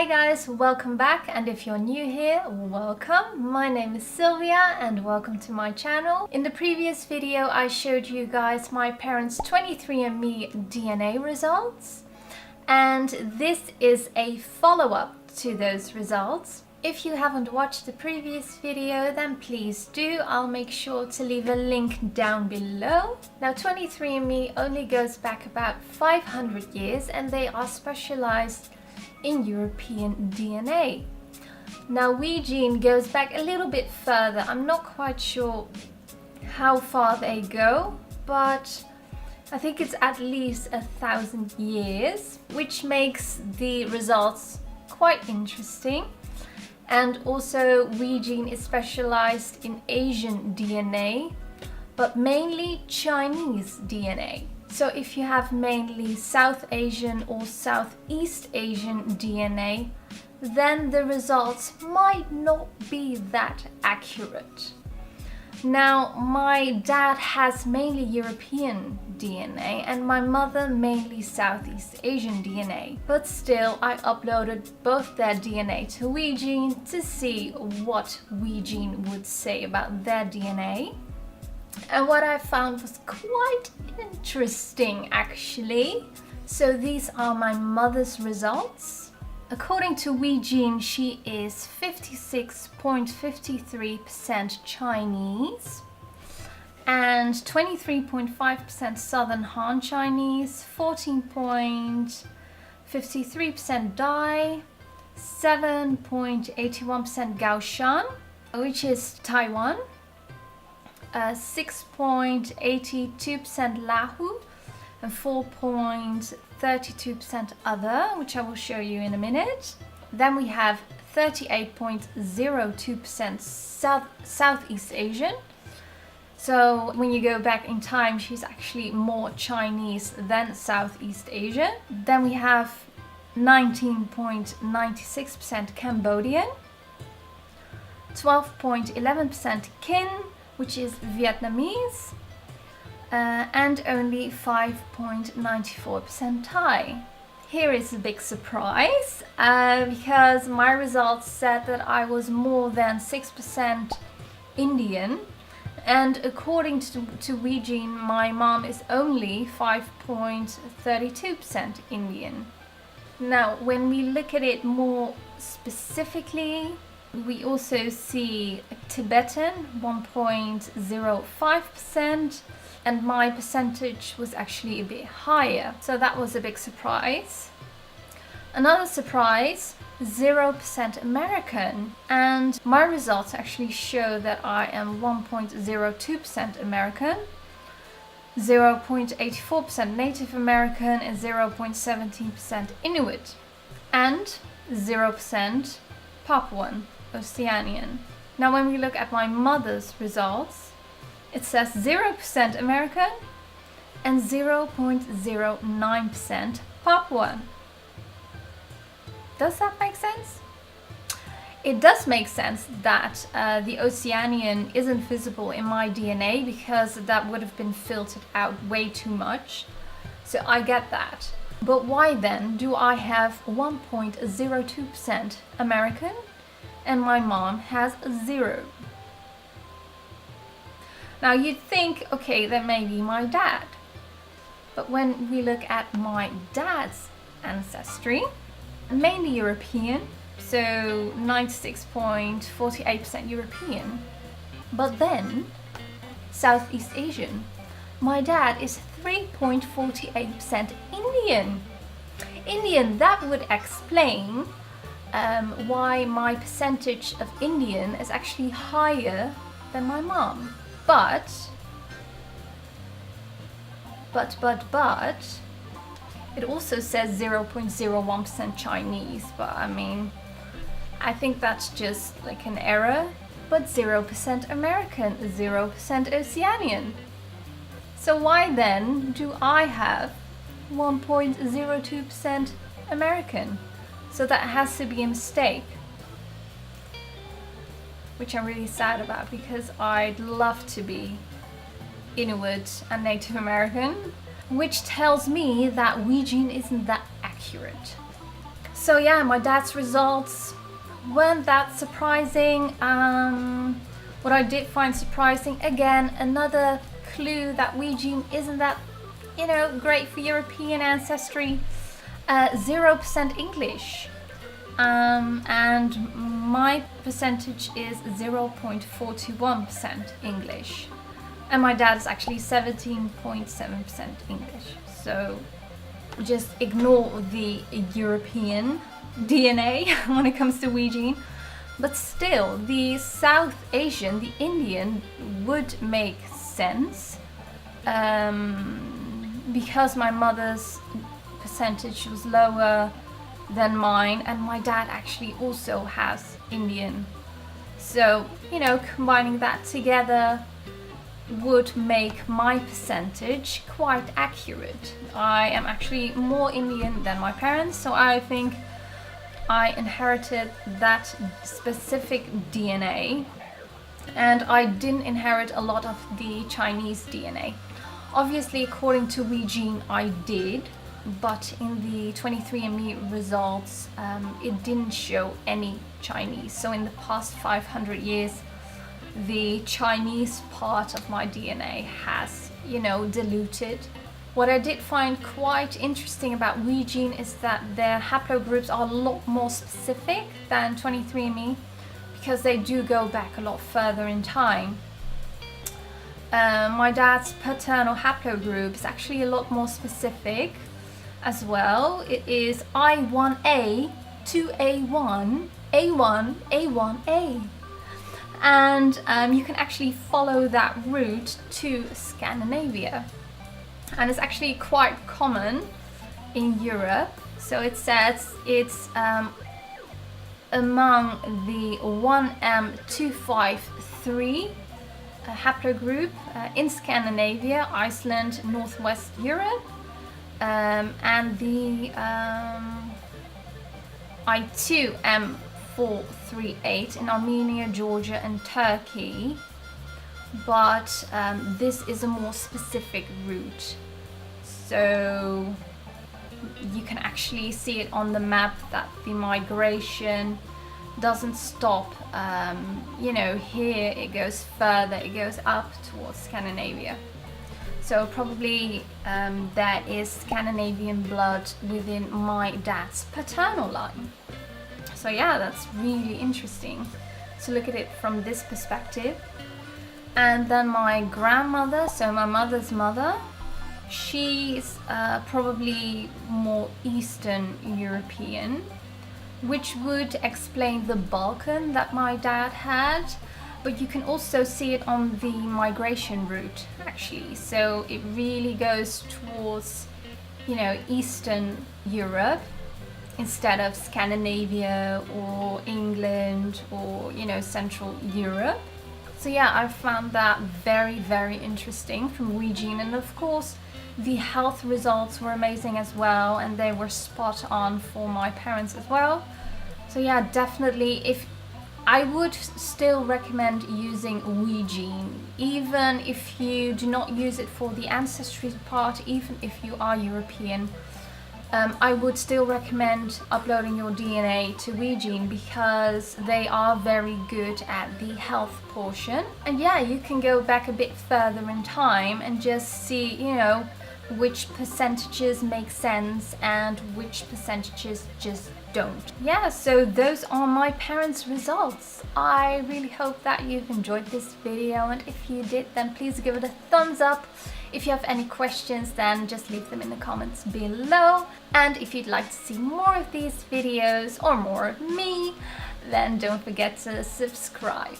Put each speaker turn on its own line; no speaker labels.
Hi guys, welcome back, and if you're new here, welcome. My name is Sylvia and welcome to my channel. In the previous video I showed you guys my parents' 23andMe DNA results, and this is a follow-up to those results. If you haven't watched the previous video, then please do. I'll make sure to leave a link down below. Now 23andMe only goes back about 500 years and they are specialized in European DNA. Now Wegene goes back a little bit further. I'm not quite sure how far they go, but I think it's at least 1,000 years, which makes the results quite interesting. And also Wegene is specialized in Asian DNA, but mainly Chinese DNA. So if you have mainly South Asian or Southeast Asian DNA, then the results might not be that accurate. Now, my dad has mainly European DNA and my mother mainly Southeast Asian DNA. But still, I uploaded both their DNA to Wegene to see what Wegene would say about their DNA. And what I found was quite interesting actually. So these are my mother's results. According to Wegene, she is 56.53% Chinese and 23.5% Southern Han Chinese, 14.53% Dai, 7.81% Gaoshan, which is Taiwan, 6.82% Lahu, and 4.32% other, which I will show you in a minute. Then we have 38.02% Southeast Asian. So when you go back in time, she's actually more Chinese than Southeast Asian. Then we have 19.96% Cambodian, 12.11% Kin, which is Vietnamese, and only 5.94% Thai. Here is a big surprise because my results said that I was more than 6% Indian, and according to Wegene, my mom is only 5.32% Indian. Now, when we look at it more specifically, we also see Tibetan 1.05%, and my percentage was actually a bit higher, so that was a big surprise. Another surprise, 0% American, and my results actually show that I am 1.02% American, 0.84% Native American, and 0.17% Inuit, and 0% Papuan Oceanian. Now when we look at my mother's results, it says 0% American and 0.09% Papuan. Does that make sense? It does make sense that the Oceanian isn't visible in my DNA because that would have been filtered out way too much. So I get that. But why then do I have 1.02% American and my mom has 0? Now you'd think, okay, that may be my dad. But when we look at my dad's ancestry, mainly European, so 96.48% European. But then, Southeast Asian. My dad is 3.48% Indian. Indian, that would explain why my percentage of Indian is actually higher than my mom. But, it also says 0.01% Chinese, but I mean, I think that's just like an error. But 0% American, 0% Oceanian. So why then do I have 1.02% American? So that has to be a mistake, which I'm really sad about because I'd love to be Inuit and Native American, which tells me that Wegene isn't that accurate. So yeah, my dad's results weren't that surprising. What I did find surprising, again, another clue that Wegene isn't that, great for European ancestry. 0% English. And my percentage is 0.421% English. And my dad is actually 17.7% English. So just ignore the European DNA when it comes to Wegene. But still, the South Asian, the Indian, would make sense. Because my mother's percentage was lower than mine, and my dad actually also has Indian. So, combining that together would make my percentage quite accurate. I am actually more Indian than my parents, so I think I inherited that specific DNA, and I didn't inherit a lot of the Chinese DNA. Obviously, according to Wegene, I did, but in the 23andMe results, it didn't show any Chinese. So in the past 500 years, the Chinese part of my DNA has, diluted. What I did find quite interesting about Wegene is that their haplogroups are a lot more specific than 23andMe, because they do go back a lot further in time. My dad's paternal haplogroup is actually a lot more specific as well. It is I1A, 2A1, A1, A1A. And you can actually follow that route to Scandinavia. And it's actually quite common in Europe. So it says it's among the 1M253 haplogroup in Scandinavia, Iceland, Northwest Europe, and the I2M438 in Armenia, Georgia, and Turkey. But this is a more specific route. So you can actually see it on the map that the migration doesn't stop. Here it goes further, it goes up towards Scandinavia. So probably there is Scandinavian blood within my dad's paternal line. So yeah, that's really interesting to look at it from this perspective. And then my grandmother, so my mother's mother, she's probably more Eastern European, which would explain the Balkan that my dad had. But you can also see it on the migration route, actually. So it really goes towards, Eastern Europe instead of Scandinavia or England or, Central Europe. So yeah, I found that very, very interesting from Wegene. And of course, the health results were amazing as well, and they were spot on for my parents as well. So yeah, definitely, I would still recommend using Wegene, even if you do not use it for the ancestry part, even if you are European. I would still recommend uploading your DNA to Wegene, because they are very good at the health portion. And yeah, you can go back a bit further in time and just see, which percentages make sense and which percentages just don't. Yeah, so those are my parents' results. I really hope that you've enjoyed this video, and if you did, then please give it a thumbs up. If you have any questions, then just leave them in the comments below. And if you'd like to see more of these videos or more of me, then don't forget to subscribe.